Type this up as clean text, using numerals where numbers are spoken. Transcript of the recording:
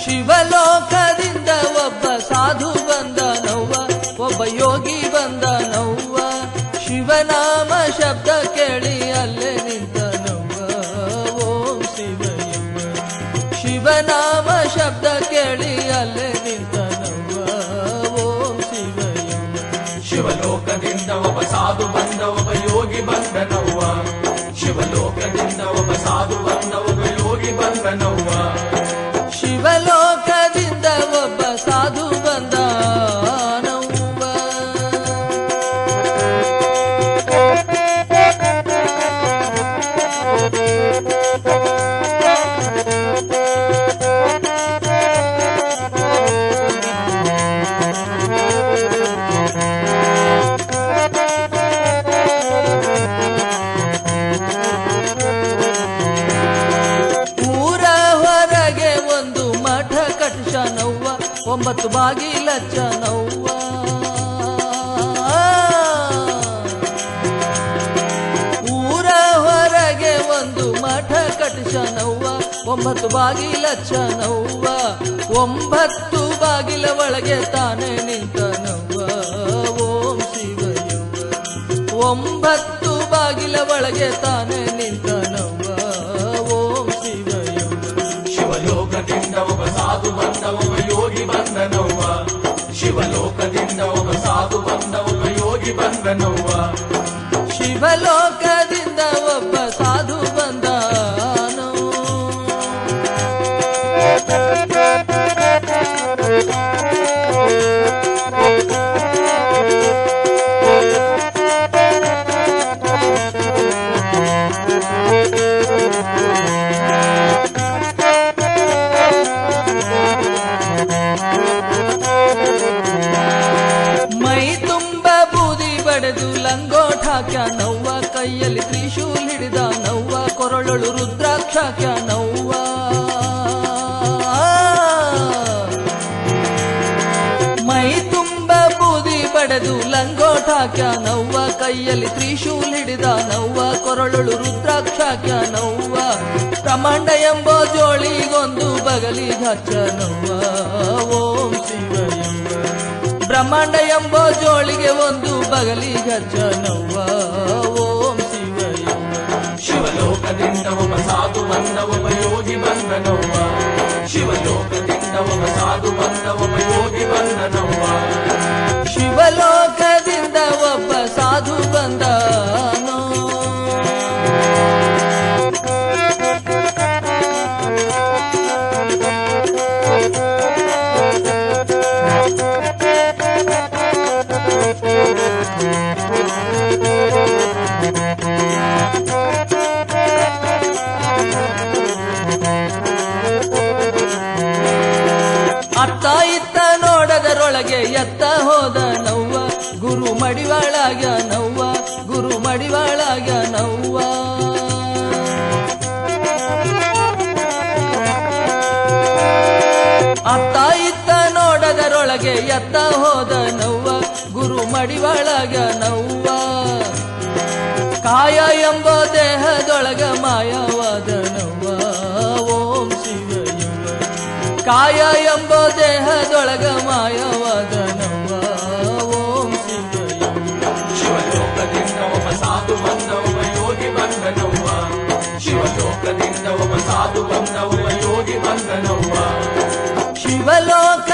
ಶಿವಲೋಕದಿಂದ ಒಬ್ಬ ಸಾಧು ಬಂದನವ್ವ, ಒಬ್ಬ ಯೋಗಿ ಬಂದನವ್ವ. ಶಿವನಾಮ ಶಬ್ದ ಕೇಳಿ ಅಲ್ಲೇ ನಿಂತನವ್ವ, ಓಂ ಶಿವಯ್ಯವ್ವ. ಶಿವನಾಮ ಶಬ್ದ ಕೇಳಿ ಅಲ್ಲೇ ನಿಂತನವ್ವ, ಓಂ ಶಿವಯ್ಯವ್ವ. ಶಿವಲೋಕದಿಂದ ಒಬ್ಬ ಸಾಧು ಬಂದ, ಒಬ್ಬ ಯೋಗಿ ಬಂದನವ್ವ. ಶಿವಲೋಕದಿಂದ ಒಬ್ಬ ಸಾಧು ಬಂದ, ಒಬ್ಬ ಯೋಗಿ ಬಂದನವ್ವ. ಶಿವಲೋಕದಿಂದ ಒಬ್ಬ ಸಾಧು ಬಂದನವ್ವ. ಒಂಬತ್ತು ಬಾಗಿಲಚ್ಚನವ್ವ. ಊರ ಹೊರಗೆ ಒಂದು ಮಠ ಕಟ್ಟಿಸನವ್ವ, 9 ಬಾಗಿಲಚ್ಚನವ್ವ. 9 ಬಾಗಿಲ ಒಳಗೆ ತಾನೇ ನಿಂತನವ್ವ, ಓಂ ಶಿವಯ್ಯವ್ವ. 9 ಬಾಗಿಲ ಒಳಗೆ ತಾನೇ ನಿಂತನವ್ವ, ಓಂ ಶಿವಯ್ಯವ್ವ. ಶಿವಲೋಕದಿಂದ ಒಬ್ಬ ಸಾಧು ಬಂದ, ಒಬ್ಬ ಯೋಗಿ ಬಂದನವ್ವ. ಶಿವಲೋಕದಿಂದ ಒಬ್ಬ ಸಾಧು ಬಂದ, ಒಬ್ಬ ಯೋಗಿ ಬಂದನವ್ವ. ಶಿವಲೋಕದಿಂದ ಒಬ್ಬ ಸಾಧು ಬಂದನು. ಹಾಕ್ಯಾನವ್ವ, ಕೈಯಲ್ಲಿ ತ್ರಿಶೂಲ್ ಹಿಡಿದಾನವ್ವ, ಕೊರಳೊಳು ರುದ್ರಾಕ್ಷ ಹಾಕ್ಯಾನವ್ವ. ಮೈ ತುಂಬ ಬೂದಿ ಬಡೆದು ಲಂಗೋಟ ಹಾಕ್ಯಾನವ್ವ, ಕೈಯಲ್ಲಿ ತ್ರಿಶೂಲ್ ಹಿಡಿದಾನವ್ವ, ಕೊರಳೊಳು ರುದ್ರಾಕ್ಷ ಹಾಕ್ಯಾನವ್ವ. ಬ್ರಹ್ಮಾಂಡ ಎಂಬೋ ಜೋಳಿಗೊಂದು ಬಗಲಿಗೆ ಹಚ್ಚನವ್ವ, ಓಂ ಶಿವಯ್ಯವ್ವ. ಬ್ರಹ್ಮಾಂಡ ಎಂಬೋ ಜೋಳಿಗೆ ಒಂದು ಬಗಲಿಗೆ ಹಚ್ಚನವ್ವ, ಓಂ ಶಿವಯ್ಯವ್ವ. ಶಿವಲೋಕದಿಂದ ಒಬ್ಬ ಸಾಧು ಬಂದ, ಒಬ್ಬ ಯೋಗಿ ಬಂದನವ್ವ. ಶಿವಲೋಕದಿಂದ ಒಬ್ಬ ಸಾಧು ಬಂದ, ಒಬ್ಬ ಯೋಗಿ ಬಂದನವ್ವ. ಶಿವಲೋಕದಿಂದ ಒಬ್ಬ ಸಾಧು ಬಂದನು. ಅತ್ತ ಇತ್ತ ನೋಡದರೊಳಗೆ ಎತ್ತ ಹೋದನವ್ವ, ಗುರು ಮಡಿವಾಳಾಗ್ಯಾನವ್ವ, ಗುರು ಮಡಿವಾಳಾಗ್ಯಾನವ್ವ. ಅತ್ತ ಇತ್ತ ನೋಡದರೊಳಗೆ ಎತ್ತ ಹೋದನವ್ವ, ಗುರು ಮಡಿವಾಳಾಗ್ಯಾನವ್ವ. ಕಾಯ ಎಂಬ ದೇಹದೊಳಗ ಮಾಯವಾದನವ್ವ, ಓಂ ಶಿವಯ್ಯವ್ವ. ಕಾಯ ಎಂಬ ದೇಹದೊಳಗ ಮಾಯವಾದನವ್ವ, ಓಂ ಶಿವಯ್ಯವ್ವ. ಶಿವಲೋಕದಿಂದ ಒಬ್ಬ ಸಾಧು ಬಂದ, ಒಬ್ಬ ಯೋಗಿ ಬಂದನವ್ವ. ಶಿವಲೋಕದಿಂದ ಒಬ್ಬ ಸಾಧು ಬಂದ, ಒಬ್ಬ ಯೋಗಿ ಬಂದನವ್ವ. ಶಿವಲೋಕ